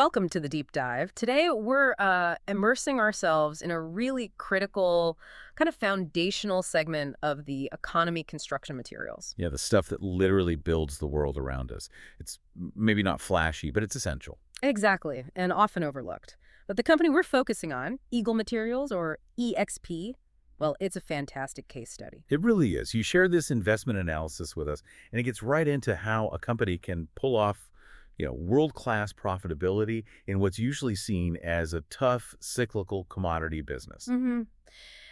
Welcome to the deep dive. Today, we're immersing ourselves in a really critical, kind of foundational segment of the economy construction materials. Yeah, the stuff that literally builds the world around us. It's maybe not flashy, but it's essential. Exactly, and often overlooked. But the company we're focusing on, Eagle Materials, or EXP, well, it's a fantastic case study. It really is. You share this investment analysis with us, and it gets right into how a company can pull off, world-class profitability in what's usually seen as a tough, cyclical commodity business. hmm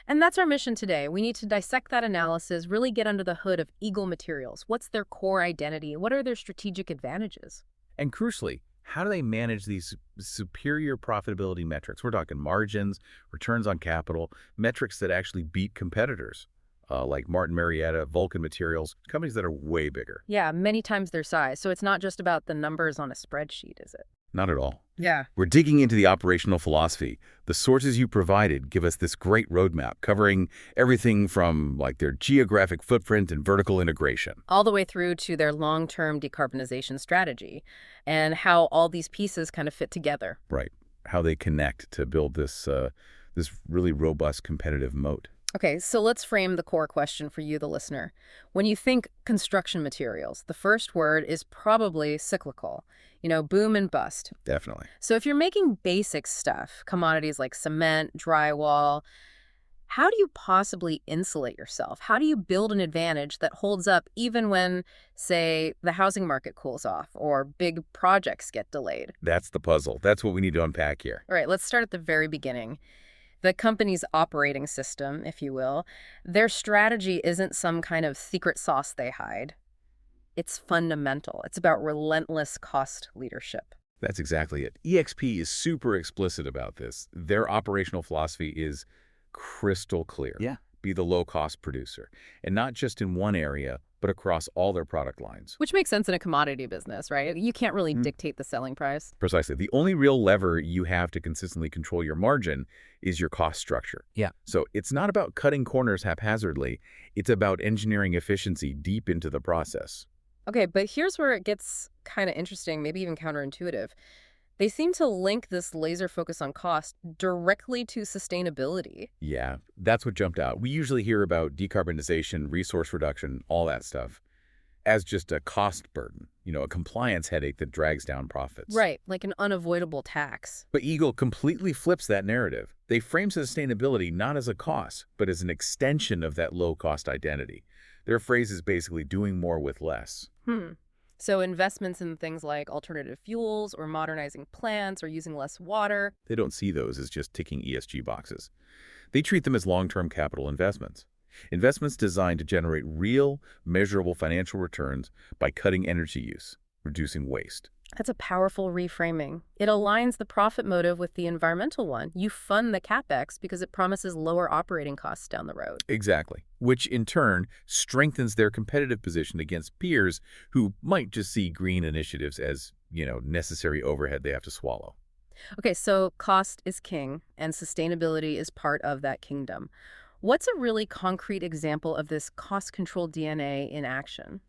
And that's our mission today. We need to dissect that analysis, really get under the hood of Eagle Materials. What's their core identity? What are their strategic advantages? And crucially, how do they manage these superior profitability metrics? We're talking margins, returns on capital, metrics that actually beat competitors, like Martin Marietta, Vulcan Materials, companies that are way bigger. Yeah, many times their size. So it's not just about the numbers on a spreadsheet, is it? Not at all. Yeah. We're digging into the operational philosophy. The sources you provided give us this great roadmap covering everything from like their geographic footprint and vertical integration. All the way through to their long-term decarbonization strategy and how all these pieces kind of fit together. Right. How they connect to build this really robust competitive moat. Okay, so let's frame the core question for you, the listener. When you think construction materials, the first word is probably cyclical, boom and bust. Definitely. So if you're making basic stuff, commodities like cement, drywall, how do you possibly insulate yourself? How do you build an advantage that holds up even when, say, the housing market cools off or big projects get delayed? That's the puzzle. That's what we need to unpack here. All right, let's start at the very beginning. The company's operating system, if you will, their strategy isn't some kind of secret sauce they hide. It's fundamental. It's about relentless cost leadership. That's exactly it. EXP is super explicit about this. Their operational philosophy is crystal clear. Yeah. Be the low-cost producer. And not just in one area, but across all their product lines. Which makes sense in a commodity business, right? You can't really dictate the selling price. Precisely. The only real lever you have to consistently control your margin is your cost structure. Yeah. So it's not about cutting corners haphazardly. It's about engineering efficiency deep into the process. Okay, but here's where it gets kind of interesting, maybe even counterintuitive. They seem to link this laser focus on cost directly to sustainability. Yeah, that's what jumped out. We usually hear about decarbonization, resource reduction, all that stuff as just a cost burden, a compliance headache that drags down profits. Right, like an unavoidable tax. But Eagle completely flips that narrative. They frame sustainability not as a cost, but as an extension of that low-cost identity. Their phrase is basically doing more with less. So investments in things like alternative fuels or modernizing plants or using less water. They don't see those as just ticking ESG boxes. They treat them as long-term capital investments. Investments designed to generate real, measurable financial returns by cutting energy use, reducing waste. That's a powerful reframing. It aligns the profit motive with the environmental one. You fund the CapEx because it promises lower operating costs down the road. Exactly, which in turn strengthens their competitive position against peers who might just see green initiatives as, necessary overhead they have to swallow. Okay, so cost is king and sustainability is part of that kingdom. What's a really concrete example of this cost control DNA in action?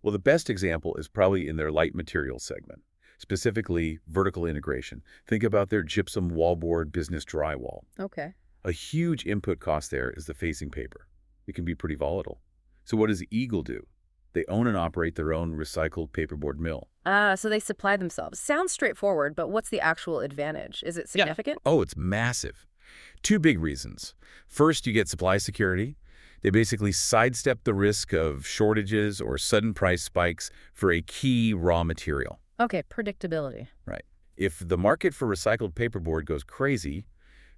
Well, the best example is probably in their light materials segment, specifically vertical integration. Think about their gypsum wallboard business drywall. Okay. A huge input cost there is the facing paper. It can be pretty volatile. So what does Eagle do? They own and operate their own recycled paperboard mill. So they supply themselves. Sounds straightforward, but what's the actual advantage? Is it significant? Oh, it's massive. Two big reasons. First, you get supply security. They basically sidestep the risk of shortages or sudden price spikes for a key raw material. Okay, predictability. Right. If the market for recycled paperboard goes crazy,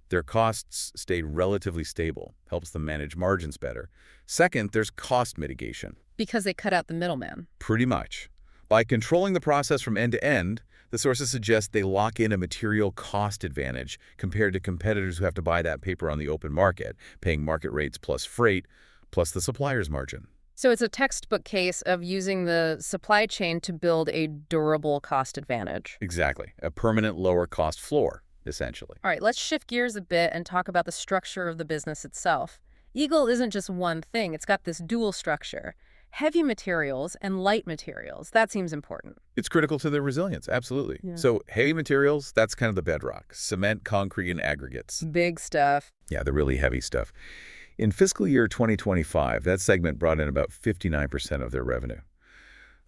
their costs stay relatively stable, helps them manage margins better. Second, there's cost mitigation. Because they cut out the middleman. Pretty much. By controlling the process from end to end, the sources suggest they lock in a material cost advantage compared to competitors who have to buy that paper on the open market, paying market rates plus freight, plus the supplier's margin. So it's a textbook case of using the supply chain to build a durable cost advantage. Exactly. A permanent lower cost floor, essentially. All right, let's shift gears a bit and talk about the structure of the business itself. Eagle isn't just one thing. It's got this dual structure. Heavy materials and light materials, that seems important. It's critical to their resilience, absolutely. Yeah. So heavy materials, that's kind of the bedrock. Cement, concrete, and aggregates. Big stuff. Yeah, the really heavy stuff. In fiscal year 2025, that segment brought in about 59% of their revenue.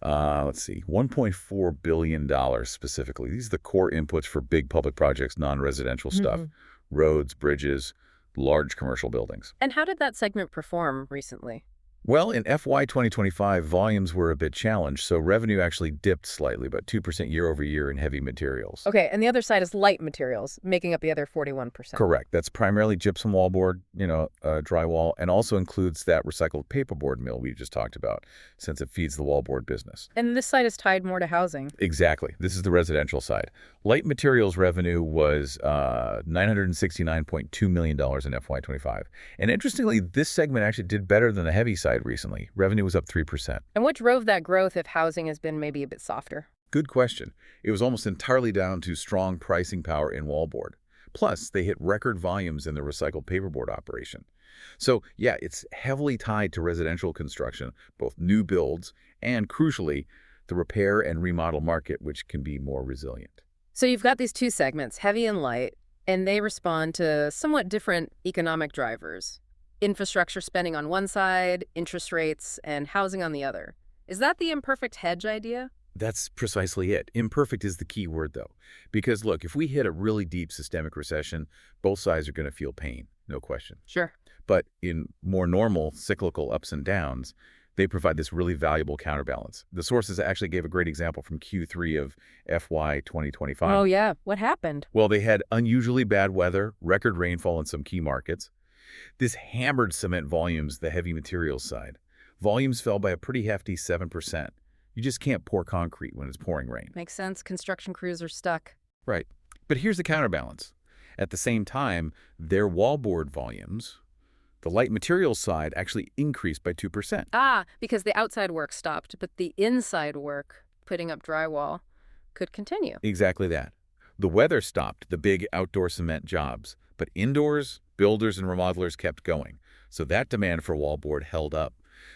Let's see, $1.4 billion specifically. These are the core inputs for big public projects, non-residential stuff. Roads, bridges, large commercial buildings. And how did that segment perform recently? Well, in FY 2025, volumes were a bit challenged, so revenue actually dipped slightly, about 2% year over year in heavy materials. Okay, and the other side is light materials, making up the other 41%. Correct. That's primarily gypsum wallboard, drywall, and also includes that recycled paperboard mill we just talked about, since it feeds the wallboard business. And this side is tied more to housing. Exactly. This is the residential side. Light materials revenue was $969.2 million in FY25. And interestingly, this segment actually did better than the heavy side recently. Revenue was up 3%. And what drove that growth if housing has been maybe a bit softer? Good question. It was almost entirely down to strong pricing power in wallboard. Plus, they hit record volumes in the recycled paperboard operation. So, yeah, it's heavily tied to residential construction, both new builds and, crucially, the repair and remodel market, which can be more resilient. So you've got these two segments, heavy and light, and they respond to somewhat different economic drivers. Infrastructure spending on one side, interest rates, and housing on the other. Is that the imperfect hedge idea? That's precisely it. Imperfect is the key word, though. Because, look, if we hit a really deep systemic recession, both sides are going to feel pain, no question. Sure. But in more normal cyclical ups and downs, they provide this really valuable counterbalance. The sources actually gave a great example from Q3 of FY 2025. Oh, yeah. What happened? Well, they had unusually bad weather, record rainfall in some key markets. This hammered cement volumes, the heavy materials side. Volumes fell by a pretty hefty 7%. You just can't pour concrete when it's pouring rain. Makes sense. Construction crews are stuck. Right. But here's the counterbalance. At the same time, their wallboard volumes, the light materials side, actually increased by 2%. Ah, because the outside work stopped, but the inside work, putting up drywall, could continue. Exactly that. The weather stopped the big outdoor cement jobs, but indoors, builders and remodelers kept going. So that demand for wallboard held up.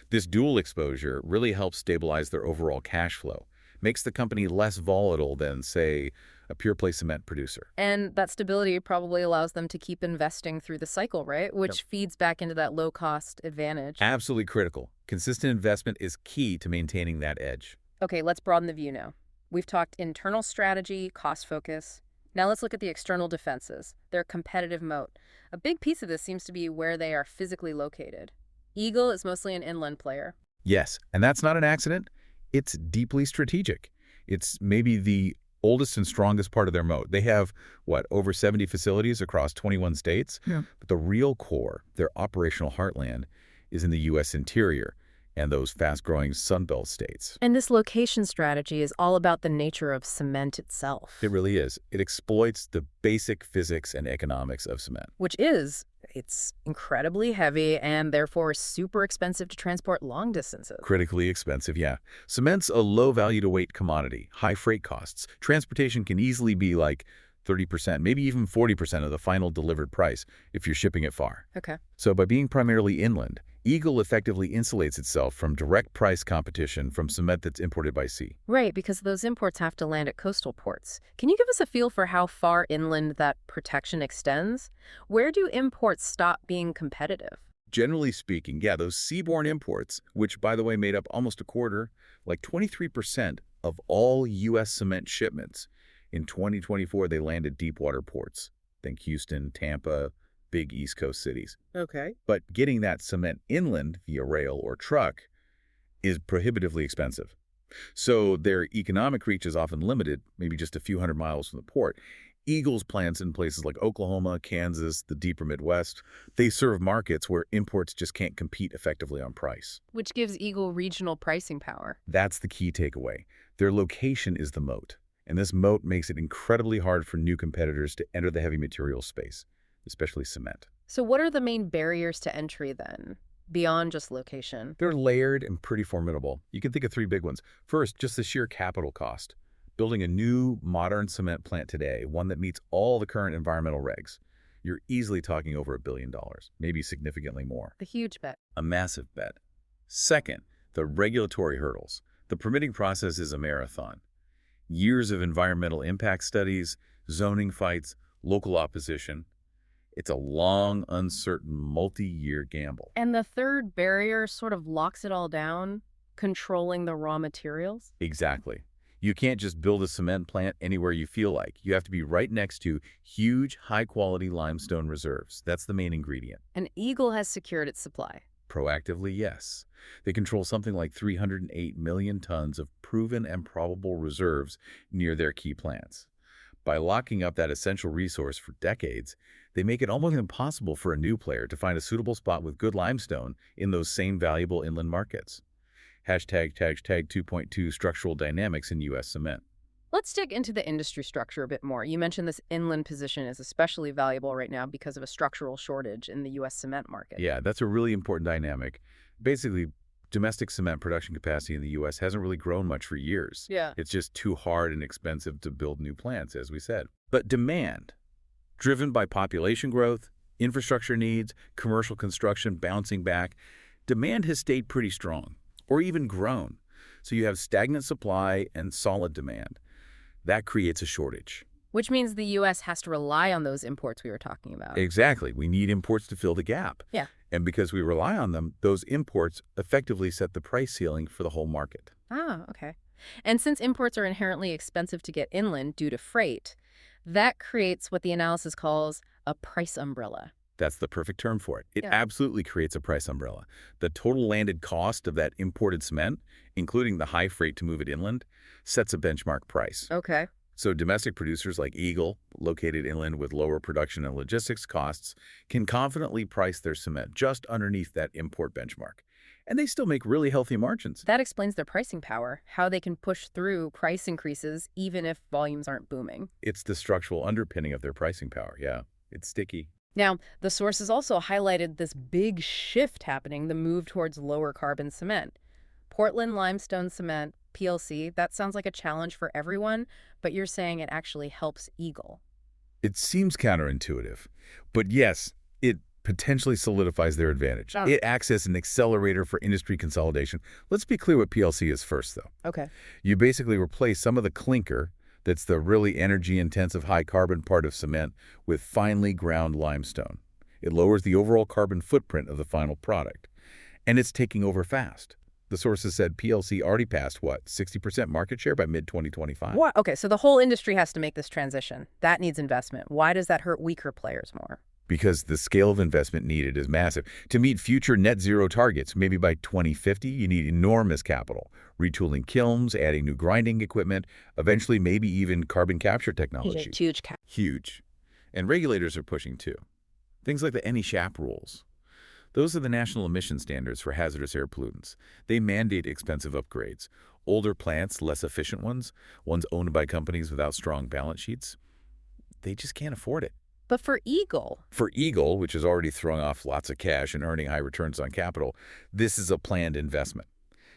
This dual exposure really helps stabilize their overall cash flow, makes the company less volatile than, say, a pure-play cement producer. And that stability probably allows them to keep investing through the cycle, right? Which feeds back into that low-cost advantage. Absolutely critical. Consistent investment is key to maintaining that edge. Okay, let's broaden the view now. We've talked internal strategy, cost focus. Now let's look at the external defenses, their competitive moat. A big piece of this seems to be where they are physically located. Eagle is mostly an inland player. Yes, and that's not an accident. It's deeply strategic. It's maybe the oldest and strongest part of their moat. They have, over 70 facilities across 21 states? Yeah. But the real core, their operational heartland, is in the U.S. interior and those fast-growing Sunbelt states. And this location strategy is all about the nature of cement itself. It really is. It exploits the basic physics and economics of cement. It's incredibly heavy and therefore super expensive to transport long distances. Critically expensive, yeah. Cement's a low-value-to-weight commodity, high freight costs. Transportation can easily be like 30%, maybe even 40% of the final delivered price if you're shipping it far. Okay. So by being primarily inland, Eagle effectively insulates itself from direct price competition from cement that's imported by sea. Right, because those imports have to land at coastal ports. Can you give us a feel for how far inland that protection extends? Where do imports stop being competitive? Generally speaking, yeah, those seaborne imports, which, by the way, made up almost a quarter, like 23% of all U.S. cement shipments. In 2024, they landed deep water ports. Think Houston, Tampa, big East Coast cities. Okay. But getting that cement inland via rail or truck is prohibitively expensive. So their economic reach is often limited, maybe just a few hundred miles from the port. Eagle's plants in places like Oklahoma, Kansas, the deeper Midwest, they serve markets where imports just can't compete effectively on price. Which gives Eagle regional pricing power. That's the key takeaway. Their location is the moat. And this moat makes it incredibly hard for new competitors to enter the heavy materials space, especially cement. So what are the main barriers to entry then, beyond just location? They're layered and pretty formidable. You can think of three big ones. First, just the sheer capital cost. Building a new, modern cement plant today, one that meets all the current environmental regs, you're easily talking over $1 billion, maybe significantly more. The huge bet. A massive bet. Second, The regulatory hurdles. The permitting process is a marathon. Years of environmental impact studies, zoning fights, local opposition. It's a long, uncertain, multi-year gamble. And the third barrier sort of locks it all down, controlling the raw materials? Exactly. You can't just build a cement plant anywhere you feel like. You have to be right next to huge, high-quality limestone reserves. That's the main ingredient. And Eagle has secured its supply. Proactively, yes. They control something like 308 million tons of proven and probable reserves near their key plants. By locking up that essential resource for decades, they make it almost impossible for a new player to find a suitable spot with good limestone in those same valuable inland markets. Hashtag 2.2 structural dynamics in U.S. cement. Let's dig into the industry structure a bit more. You mentioned this inland position is especially valuable right now because of a structural shortage in the U.S. cement market. Yeah, that's a really important dynamic. Basically, domestic cement production capacity in the U.S. hasn't really grown much for years. Yeah. It's just too hard and expensive to build new plants, as we said. But demand, driven by population growth, infrastructure needs, commercial construction bouncing back, demand has stayed pretty strong, or even grown. So you have stagnant supply and solid demand. That creates a shortage. Which means the U.S. has to rely on those imports we were talking about. Exactly. We need imports to fill the gap. Yeah. And because we rely on them, those imports effectively set the price ceiling for the whole market. Ah, okay. And since imports are inherently expensive to get inland due to freight, that creates what the analysis calls a price umbrella. That's the perfect term for it. It Yeah. absolutely creates a price umbrella. The total landed cost of that imported cement, including the high freight to move it inland, sets a benchmark price. Okay. So domestic producers like Eagle, located inland with lower production and logistics costs, can confidently price their cement just underneath that import benchmark. And they still make really healthy margins. That explains their pricing power, how they can push through price increases even if volumes aren't booming. It's the structural underpinning of their pricing power, yeah. It's sticky. Now, the sources also highlighted this big shift happening, the move towards lower carbon cement. Portland limestone cement, PLC, that sounds like a challenge for everyone, but you're saying it actually helps Eagle. It seems counterintuitive, but yes, it potentially solidifies their advantage. Oh. It acts as an accelerator for industry consolidation. Let's be clear what PLC is first, though. Okay. You basically replace some of the clinker, that's the really energy-intensive high-carbon part of cement, with finely ground limestone. It lowers the overall carbon footprint of the final product. And it's taking over fast. The sources said PLC already passed, what, 60% market share by mid-2025? What? Okay, so the whole industry has to make this transition. That needs investment. Why does that hurt weaker players more? Because the scale of investment needed is massive. To meet future net zero targets, maybe by 2050, you need enormous capital. Retooling kilns, adding new grinding equipment, eventually maybe even carbon capture technology. Huge. And regulators are pushing too. Things like the NYSE rules. Those are the national emission standards for hazardous air pollutants. They mandate expensive upgrades. Older plants, less efficient ones owned by companies without strong balance sheets, they just can't afford it. But for Eagle, Which is already throwing off lots of cash and earning high returns on capital, this is a planned investment.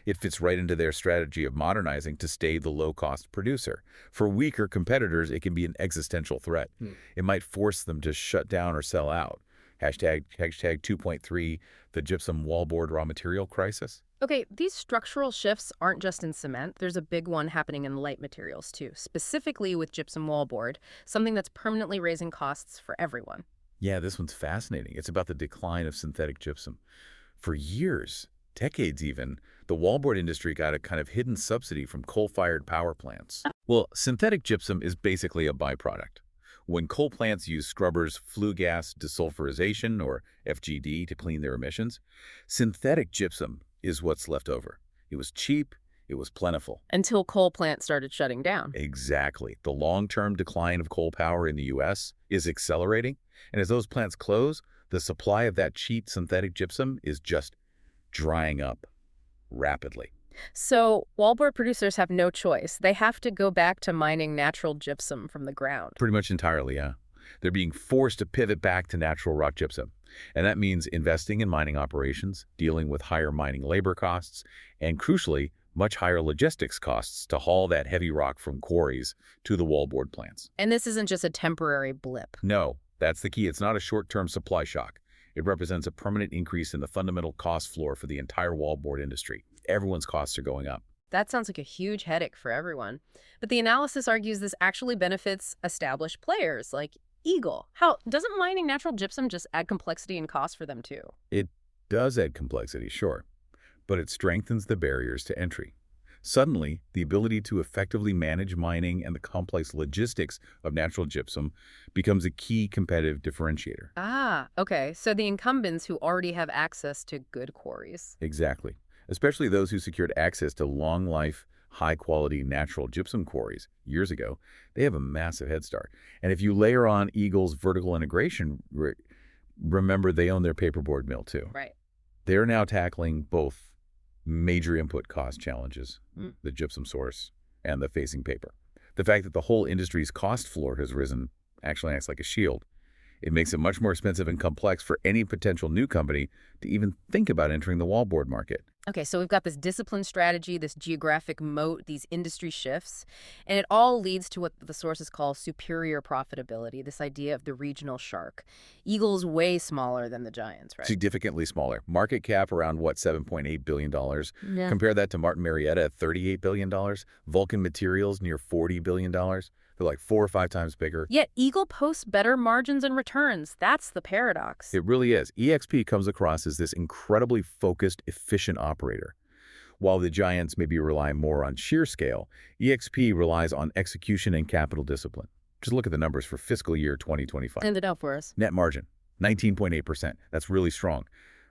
It fits right into their strategy of modernizing to stay the low-cost producer. For weaker competitors, it can be an existential threat. It might force them to shut down or sell out. Hashtag 2.3, the gypsum wallboard raw material crisis. okay, these structural shifts aren't just in cement. There's a big one happening in light materials too, specifically with gypsum wallboard, something that's permanently raising costs for everyone. Yeah, this one's fascinating. It's about the decline of synthetic gypsum. For years, decades even, the wallboard industry got a kind of hidden subsidy from coal-fired power plants. Well, synthetic gypsum is basically a byproduct. When coal plants use scrubbers, flue gas desulfurization, or FGD, to clean their emissions, synthetic gypsum is what's left over. It was cheap, it was plentiful. Until coal plants started shutting down. Exactly. The long-term decline of coal power in the U.S. is accelerating, and as those plants close, the supply of that cheap synthetic gypsum is just drying up rapidly. So wallboard producers have no choice. They have to go back to mining natural gypsum from the ground. Pretty much entirely, yeah. They're being forced to pivot back to natural rock gypsum. And that means investing in mining operations, dealing with higher mining labor costs, and crucially, much higher logistics costs to haul that heavy rock from quarries to the wallboard plants. And this isn't just a temporary blip. No, that's the key. It's not a short-term supply shock. It represents a permanent increase in the fundamental cost floor for the entire wallboard industry. everyone's costs are going up. That sounds like a huge headache for everyone. But the analysis argues this actually benefits established players like Eagle. How doesn't mining natural gypsum just add complexity and cost for them too? It does add complexity, sure, but it strengthens the barriers to entry. Suddenly, the ability to effectively manage mining and the complex logistics of natural gypsum becomes a key competitive differentiator. Ah, okay. So the incumbents who already have access to good quarries. Exactly. Especially those who secured access to long-life, high-quality natural gypsum quarries years ago, they have a massive head start. And if you layer on Eagle's vertical integration, remember they own their paperboard mill too. Right. They're now tackling both major input cost challenges, Mm. the gypsum source and the facing paper. The fact that the whole industry's cost floor has risen actually acts like a shield. It makes it much more expensive and complex for any potential new company to even think about entering the wallboard market. Okay, so we've got this discipline strategy, this geographic moat, these industry shifts, and it all leads to what the sources call superior profitability, this idea of the regional shark. Eagle's way smaller than the giants, right? Significantly smaller. Market cap around, what, $7.8 billion? Yeah. Compare that to Martin Marietta at $38 billion. Vulcan Materials near $40 billion. They're like 4 or 5 times bigger. Yet Eagle posts better margins and returns. That's the paradox. It really is. EXP comes across as this incredibly focused, efficient operator. While the giants maybe rely more on sheer scale, EXP relies on execution and capital discipline. Just look at the numbers for fiscal year 2025. Stand it out for us. Net margin, 19.8%. That's really strong.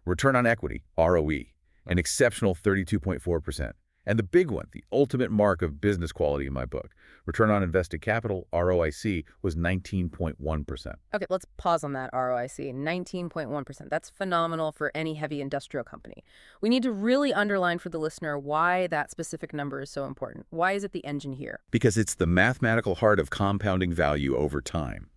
Return on equity, ROE, an exceptional 32.4%. And the big one, the ultimate mark of business quality in my book, return on invested capital, ROIC, was 19.1%. Okay, let's pause on that ROIC, 19.1%. That's phenomenal for any heavy industrial company. We need to really underline for the listener why that specific number is so important. Why is it the engine here? Because it's the mathematical heart of compounding value over time.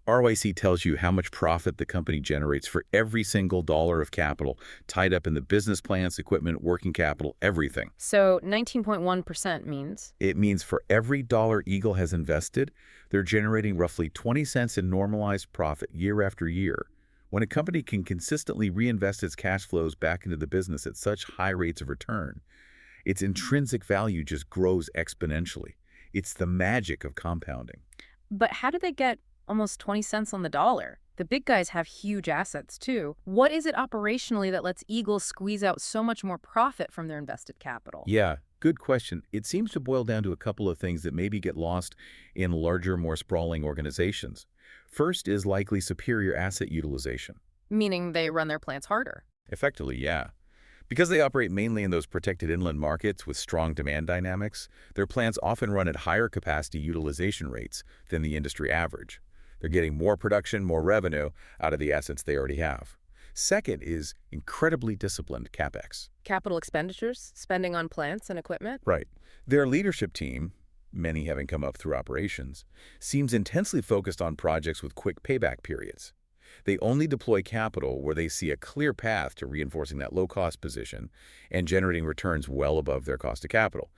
ROIC tells you how much profit the company generates for every single dollar of capital tied up in the business plans, equipment, working capital, everything. So 19.1% means? It means for every dollar Eagle has invested, they're generating roughly 20 cents in normalized profit year after year. When a company can consistently reinvest its cash flows back into the business at such high rates of return, its intrinsic value just grows exponentially. It's the magic of compounding. But how do they get almost 20 cents on the dollar? The big guys have huge assets too. What is it operationally that lets Eagle squeeze out so much more profit from their invested capital? Yeah, good question. It seems to boil down to a couple of things that maybe get lost in larger, more sprawling organizations. First is likely superior asset utilization. Meaning they run their plants harder. Effectively, yeah. Because they operate mainly in those protected inland markets with strong demand dynamics, their plants often run at higher capacity utilization rates than the industry average. They're getting more production, more revenue out of the assets they already have. Second is incredibly disciplined CapEx. Capital expenditures, spending on plants and equipment. Right. Their leadership team, many having come up through operations, seems intensely focused on projects with quick payback periods. They only deploy capital where they see a clear path to reinforcing that low-cost position and generating returns well above their cost of capital.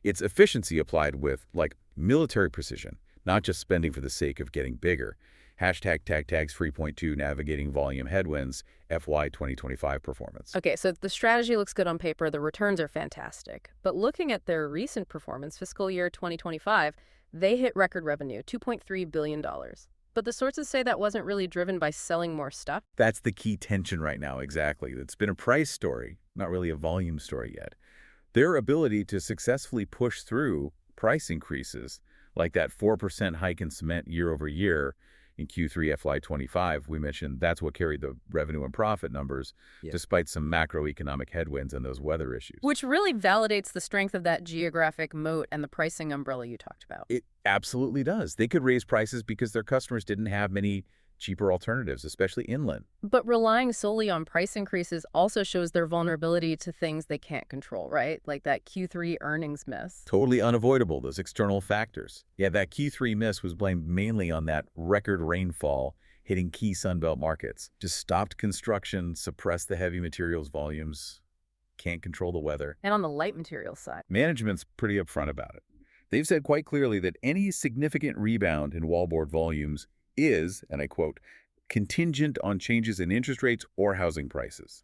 It's efficiency applied with, like, military precision, not just spending for the sake of getting bigger. Hashtag tags 3.2 navigating volume headwinds, FY 2025 performance. Okay, so the strategy looks good on paper. The returns are fantastic. But looking at their recent performance, fiscal year 2025, they hit record revenue, $2.3 billion. But the sources say that wasn't really driven by selling more stuff. That's the key tension right now, exactly. It's been a price story, not really a volume story yet. Their ability to successfully push through price increases, like that 4% hike in cement year over year in Q3 FY25, we mentioned that's what carried the revenue and profit numbers, despite some macroeconomic headwinds and those weather issues. Which really validates the strength of that geographic moat and the pricing umbrella you talked about. It absolutely does. They could raise prices because their customers didn't have many cheaper alternatives, especially inland. But relying solely on price increases also shows their vulnerability to things they can't control, right? Like that Q3 earnings miss. Totally unavoidable, those external factors. Yeah, that Q3 miss was blamed mainly on that record rainfall hitting key Sunbelt markets. Just stopped construction, suppressed the heavy materials volumes, can't control the weather. And on the light materials side, management's pretty upfront about it. They've said quite clearly that any significant rebound in wallboard volumes is, and I quote, contingent on changes in interest rates or housing prices.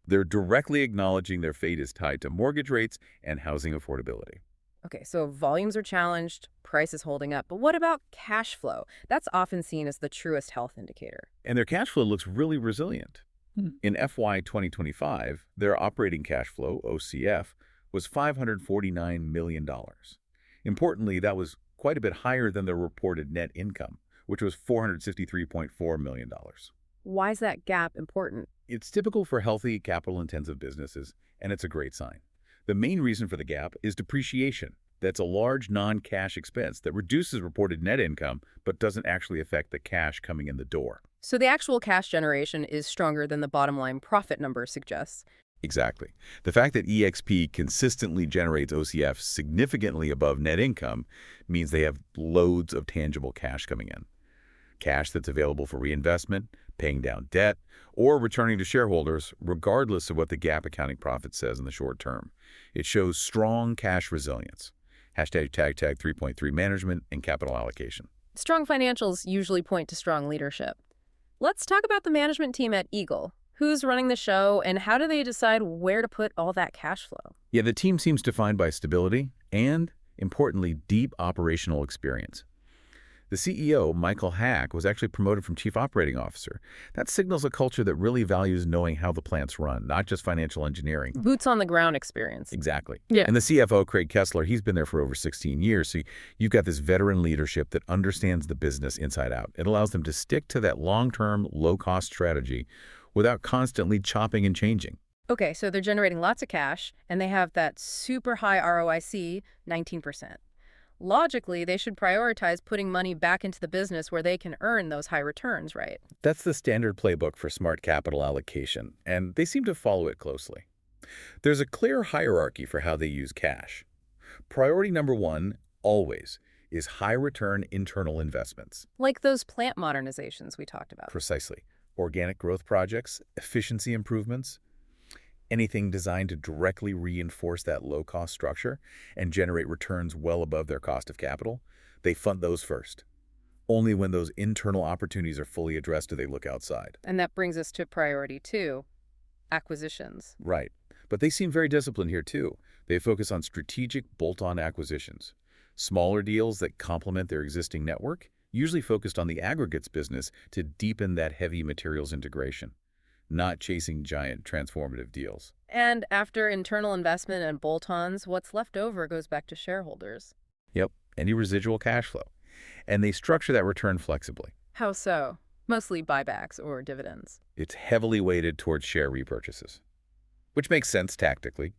They're directly acknowledging their fate is tied to mortgage rates and housing affordability. Okay, so volumes are challenged, price is holding up. But what about cash flow? That's often seen as the truest health indicator. And their cash flow looks really resilient. Hmm. In FY 2025, their operating cash flow, OCF, was $549 million. Importantly, that was quite a bit higher than their reported net income, which was $463.4 million. Why is that gap important? It's typical for healthy, capital-intensive businesses, and it's a great sign. The main reason for the gap is depreciation. That's a large non-cash expense that reduces reported net income but doesn't actually affect the cash coming in the door. So the actual cash generation is stronger than the bottom line profit number suggests. Exactly. The fact that EXP consistently generates OCF significantly above net income means they have loads of tangible cash coming in. Cash that's available for reinvestment, paying down debt, or returning to shareholders, regardless of what the GAAP accounting profit says in the short term. It shows strong cash resilience. Hashtag tag 3.3 management and capital allocation. Strong financials usually point to strong leadership. Let's talk about the management team at Eagle. Who's running the show, and how do they decide where to put all that cash flow? Yeah, the team seems defined by stability and, importantly, deep operational experience. The CEO, Michael Hack, was actually promoted from Chief Operating Officer. That signals a culture that really values knowing how the plants run, not just financial engineering. Boots on the ground experience. Exactly. Yeah. And the CFO, Craig Kessler, he's been there for over 16 years. So you've got this veteran leadership that understands the business inside out. It allows them to stick to that long-term, low-cost strategy without constantly chopping and changing. Okay, so they're generating lots of cash, and they have that super high ROIC, 19%. Logically, they should prioritize putting money back into the business where they can earn those high returns, right? That's the standard playbook for smart capital allocation, and they seem to follow it closely. There's a clear hierarchy for how they use cash. Priority number one, always, is high-return internal investments. Like those plant modernizations we talked about. Precisely. Organic growth projects, efficiency improvements, anything designed to directly reinforce that low-cost structure and generate returns well above their cost of capital, they fund those first. Only when those internal opportunities are fully addressed do they look outside. And that brings us to priority two, acquisitions. Right. But they seem very disciplined here, too. They focus on strategic bolt-on acquisitions, smaller deals that complement their existing network, usually focused on the aggregates business to deepen that heavy materials integration, not chasing giant transformative deals. And after internal investment and bolt-ons, what's left over goes back to shareholders. Yep, any residual cash flow. And they structure that return flexibly. How so? Mostly buybacks or dividends. It's heavily weighted towards share repurchases, which makes sense tactically.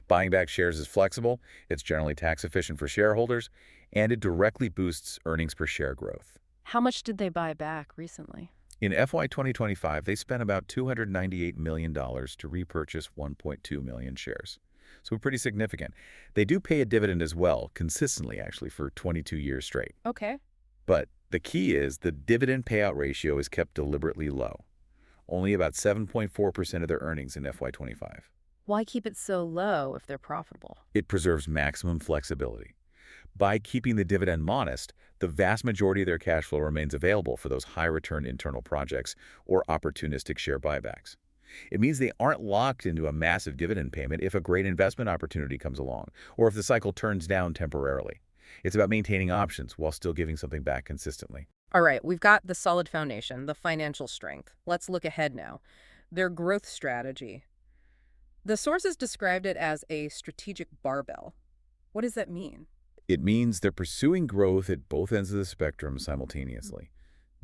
Buying back shares is flexible, it's generally tax efficient for shareholders, and it directly boosts earnings per share growth. How much did they buy back recently? In FY 2025, they spent about $298 million to repurchase 1.2 million shares. So pretty significant. They do pay a dividend as well, consistently actually, for 22 years straight. Okay. But the key is the dividend payout ratio is kept deliberately low. Only about 7.4% of their earnings in FY 25. Why keep it so low if they're profitable? It preserves maximum flexibility. By keeping the dividend modest, the vast majority of their cash flow remains available for those high-return internal projects or opportunistic share buybacks. It means they aren't locked into a massive dividend payment if a great investment opportunity comes along, or if the cycle turns down temporarily. It's about maintaining options while still giving something back consistently. All right, we've got the solid foundation, the financial strength. Let's look ahead now. Their growth strategy. The sources described it as a strategic barbell. What does that mean? It means they're pursuing growth at both ends of the spectrum simultaneously.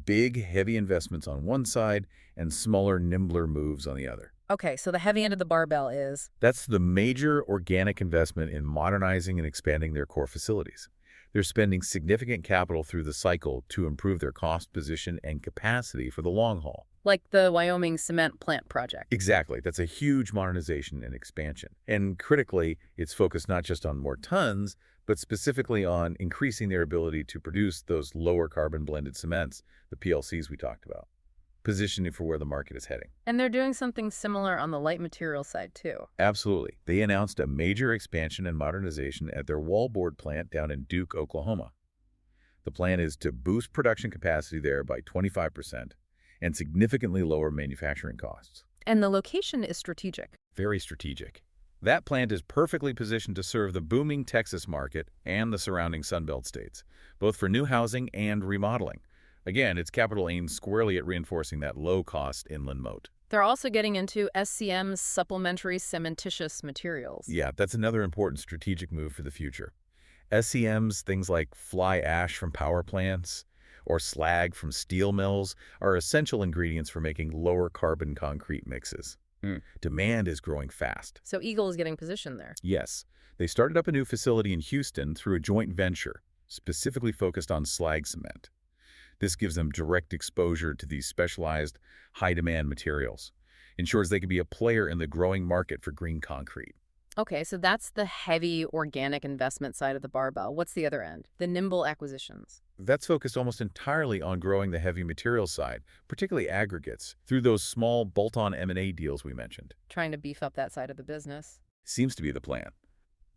Big, heavy investments on one side and smaller, nimbler moves on the other. Okay, so the heavy end of the barbell is... That's the major organic investment in modernizing and expanding their core facilities. They're spending significant capital through the cycle to improve their cost position and capacity for the long haul. Like the Wyoming cement plant project. Exactly. That's a huge modernization and expansion. And critically, it's focused not just on more tons, but specifically on increasing their ability to produce those lower carbon blended cements, the PLCs we talked about, positioning for where the market is heading. And they're doing something similar on the light material side, too. Absolutely. They announced a major expansion and modernization at their wallboard plant down in Duke, Oklahoma. The plan is to boost production capacity there by 25% and significantly lower manufacturing costs. And the location is strategic. Very strategic. That plant is perfectly positioned to serve the booming Texas market and the surrounding Sunbelt states, both for new housing and remodeling. Again, its capital aimed squarely at reinforcing that low-cost inland moat. They're also getting into SCM's supplementary cementitious materials. Yeah, that's another important strategic move for the future. SCMs, things like fly ash from power plants or slag from steel mills, are essential ingredients for making lower carbon concrete mixes. Demand is growing fast. So Eagle is getting positioned there. Yes, they started up a new facility in Houston through a joint venture, specifically focused on slag cement. This gives them direct exposure to these specialized, high-demand materials, ensures they can be a player in the growing market for green concrete. Okay, so that's the heavy organic investment side of the barbell. What's the other end? The nimble acquisitions. That's focused almost entirely on growing the heavy materials side, particularly aggregates, through those small bolt-on M&A deals we mentioned. Trying to beef up that side of the business. Seems to be the plan.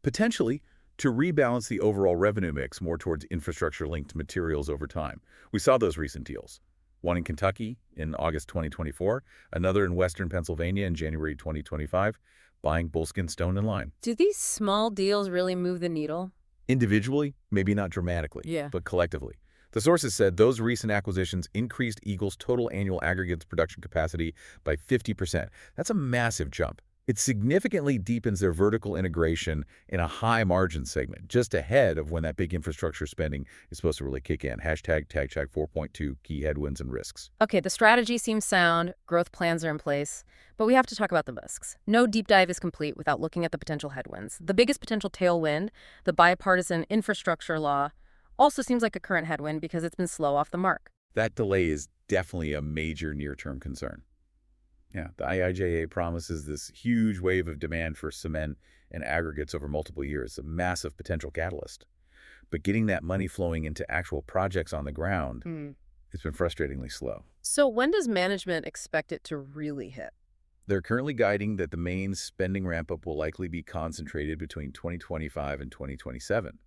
Potentially, to rebalance the overall revenue mix more towards infrastructure-linked materials over time. We saw those recent deals. One in Kentucky in August 2024, another in Western Pennsylvania in January 2025, buying Bullskin stone and lime. Do these small deals really move the needle? Individually, maybe not dramatically, Yeah. but collectively. The sources said those recent acquisitions increased Eagle's total annual aggregates production capacity by 50%. That's a massive jump. It significantly deepens their vertical integration in a high-margin segment, just ahead of when that big infrastructure spending is supposed to really kick in. Hashtag TagCheck 4.2, key headwinds and risks. Okay, the strategy seems sound, growth plans are in place, but we have to talk about the risks. No deep dive is complete without looking at the potential headwinds. The biggest potential tailwind, the bipartisan infrastructure law, also seems like a current headwind because it's been slow off the mark. That delay is definitely a major near-term concern. Yeah, the IIJA promises this huge wave of demand for cement and aggregates over multiple years, a massive potential catalyst. But getting that money flowing into actual projects on the ground, it's been frustratingly slow. So when does management expect it to really hit? They're currently guiding that the main spending ramp-up will likely be concentrated between 2025 and 2027.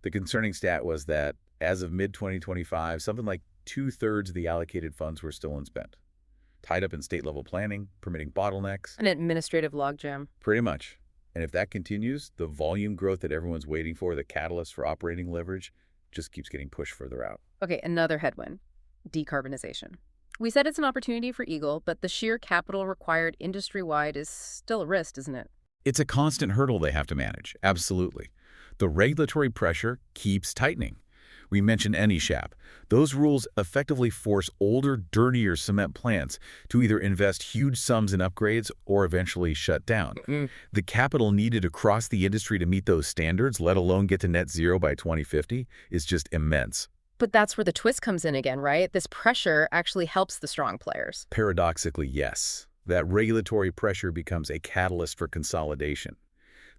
The concerning stat was that as of mid-2025, something like 2/3 of the allocated funds were still unspent, tied up in state-level planning, permitting bottlenecks. An administrative logjam. Pretty much. And if that continues, the volume growth that everyone's waiting for, the catalyst for operating leverage, just keeps getting pushed further out. Okay, another headwind, decarbonization. We said it's an opportunity for Eagle, but the sheer capital required industry-wide is still a risk, isn't it? It's a constant hurdle they have to manage, absolutely. The regulatory pressure keeps tightening. We mentioned NYSE. Those rules effectively force older, dirtier cement plants to either invest huge sums in upgrades or eventually shut down. The capital needed across the industry to meet those standards, let alone get to net zero by 2050, is just immense. But that's where the twist comes in again, right? This pressure actually helps the strong players. Paradoxically, yes. That regulatory pressure becomes a catalyst for consolidation.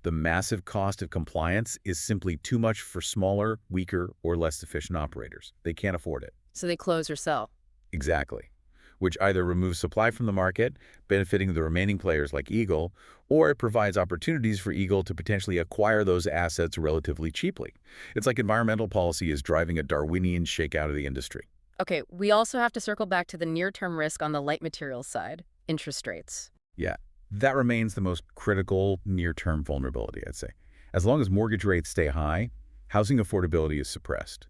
The massive cost of compliance is simply too much for smaller, weaker, or less efficient operators. They can't afford it. So they close or sell. Exactly. Which either removes supply from the market, benefiting the remaining players like Eagle, or it provides opportunities for Eagle to potentially acquire those assets relatively cheaply. It's like environmental policy is driving a Darwinian shakeout of the industry. Okay, we also have to circle back to the near-term risk on the light materials side, interest rates. Yeah. That remains the most critical near-term vulnerability, I'd say. As long as mortgage rates stay high, housing affordability is suppressed.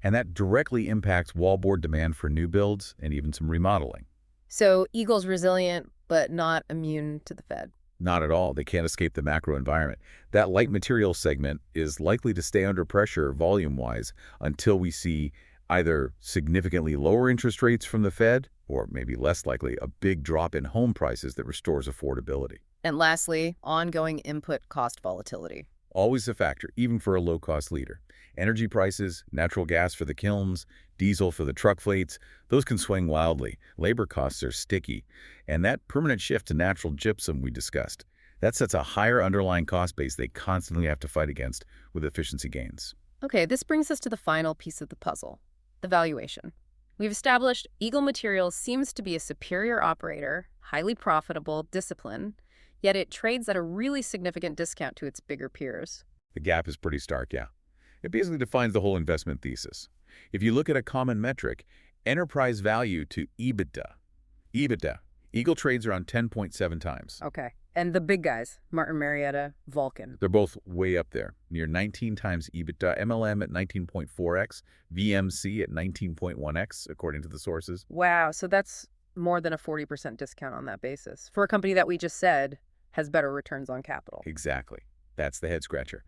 And that directly impacts wallboard demand for new builds and even some remodeling. So Eagle's resilient, but not immune to the Fed. Not at all. They can't escape the macro environment. That light materials segment is likely to stay under pressure volume-wise until we see either significantly lower interest rates from the Fed, or maybe less likely, a big drop in home prices that restores affordability. And lastly, ongoing input cost volatility. Always a factor, even for a low-cost leader. Energy prices, natural gas for the kilns, diesel for the truck fleets, those can swing wildly. Labor costs are sticky. And that permanent shift to natural gypsum we discussed, that sets a higher underlying cost base they constantly have to fight against with efficiency gains. Okay, this brings us to the final piece of the puzzle, the valuation. We've established Eagle Materials seems to be a superior operator, highly profitable, disciplined, yet it trades at a really significant discount to its bigger peers. The gap is pretty stark, yeah. It basically defines the whole investment thesis. If you look at a common metric, enterprise value to EBITDA. EBITDA, Eagle trades around 10.7 times. Okay. And the big guys, Martin Marietta, Vulcan. They're both way up there, near 19 times EBITDA, MLM at 19.4x, VMC at 19.1x, according to the sources. Wow, so that's more than a 40% discount on that basis for a company that we just said has better returns on capital. Exactly. That's the head scratcher.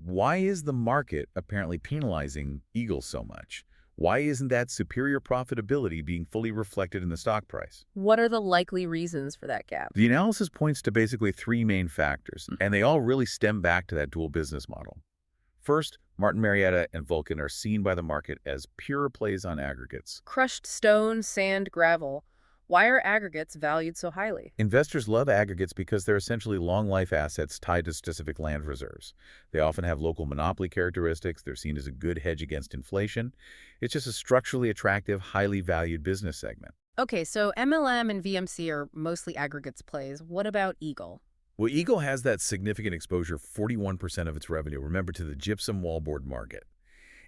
Why is the market apparently penalizing Eagle so much? Why isn't that superior profitability being fully reflected in the stock price? What are the likely reasons for that gap? The analysis points to basically three main factors, and they all really stem back to that dual business model. First, Martin Marietta and Vulcan are seen by the market as pure plays on aggregates. Crushed stone, sand, gravel. Why are aggregates valued so highly? Investors love aggregates because they're essentially long-life assets tied to specific land reserves. They often have local monopoly characteristics. They're seen as a good hedge against inflation. It's just a structurally attractive, highly valued business segment. Okay, so MLM and VMC are mostly aggregates plays. What about Eagle? Well, Eagle has that significant exposure, 41% of its revenue, remember, to the gypsum wallboard market.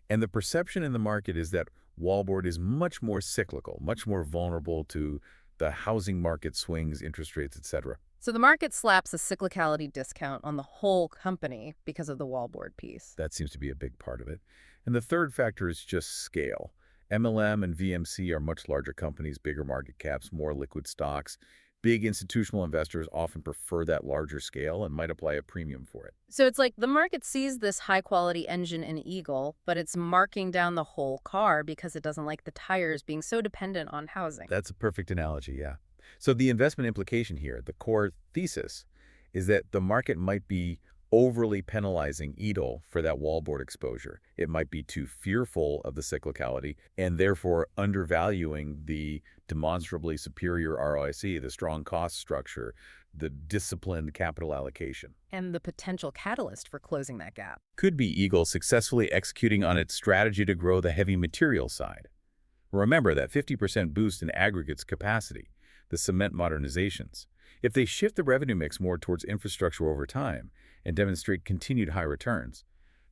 And the perception in the market is that wallboard is much more cyclical, much more vulnerable to the housing market swings, interest rates, etc. So the market slaps a cyclicality discount on the whole company because of the wallboard piece. That seems to be a big part of it. And the third factor is just scale. MLM and VMC are much larger companies, bigger market caps, more liquid stocks. Big institutional investors often prefer that larger scale and might apply a premium for it. So it's like the market sees this high-quality engine in Eagle, but it's marking down the whole car because it doesn't like the tires being so dependent on housing. That's a perfect analogy, yeah. So the investment implication here, the core thesis, is that the market might be overly penalizing Eagle for that wallboard exposure. It might be too fearful of the cyclicality and therefore undervaluing the demonstrably superior ROIC, the strong cost structure, the disciplined capital allocation. And the potential catalyst for closing that gap. Could be Eagle successfully executing on its strategy to grow the heavy material side. Remember that 50% boost in aggregates capacity, the cement modernizations. If they shift the revenue mix more towards infrastructure over time and demonstrate continued high returns,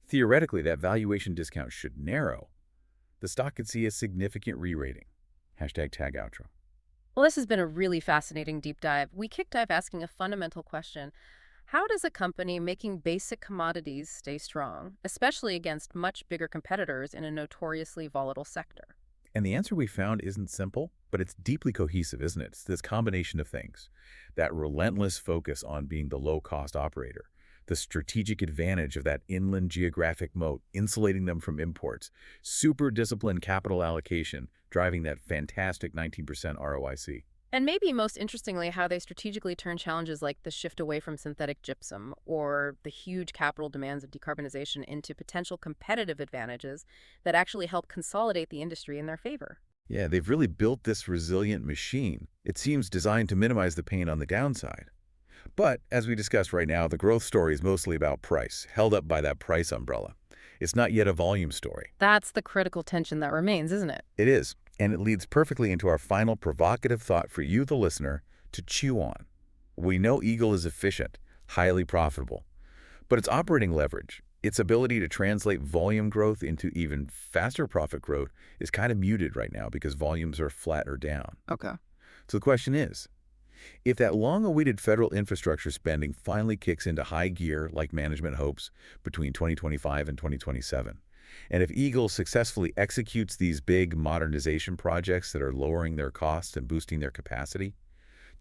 theoretically that valuation discount should narrow. The stock could see a significant re-rating. #tag outro. Well, this has been a really fascinating deep dive. We kicked dive asking a fundamental question. How does a company making basic commodities stay strong, especially against much bigger competitors in a notoriously volatile sector? And the answer we found isn't simple, but it's deeply cohesive, isn't it? It's this combination of things. That relentless focus on being the low-cost operator, the strategic advantage of that inland geographic moat, insulating them from imports, super disciplined capital allocation, driving that fantastic 19% ROIC. And maybe most interestingly, how they strategically turn challenges like the shift away from synthetic gypsum or the huge capital demands of decarbonization into potential competitive advantages that actually help consolidate the industry in their favor. Yeah, they've really built this resilient machine. It seems designed to minimize the pain on the downside. But, as we discussed right now, the growth story is mostly about price, held up by that price umbrella. It's not yet a volume story. That's the critical tension that remains, isn't it? It is, and it leads perfectly into our final provocative thought for you, the listener, to chew on. We know Eagle is efficient, highly profitable, but its operating leverage, its ability to translate volume growth into even faster profit growth is kind of muted right now because volumes are flat or down. Okay. So the question is, if that long-awaited federal infrastructure spending finally kicks into high gear like management hopes between 2025 and 2027, and if Eagle successfully executes these big modernization projects that are lowering their costs and boosting their capacity,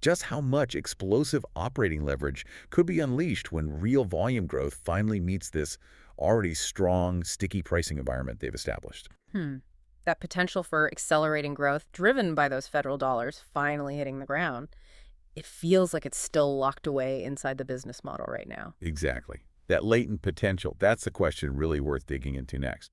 just how much explosive operating leverage could be unleashed when real volume growth finally meets this already strong, sticky pricing environment they've established? That potential for accelerating growth driven by those federal dollars finally hitting the ground, it feels like it's still locked away inside the business model right now. Exactly. That latent potential, that's the question really worth digging into next.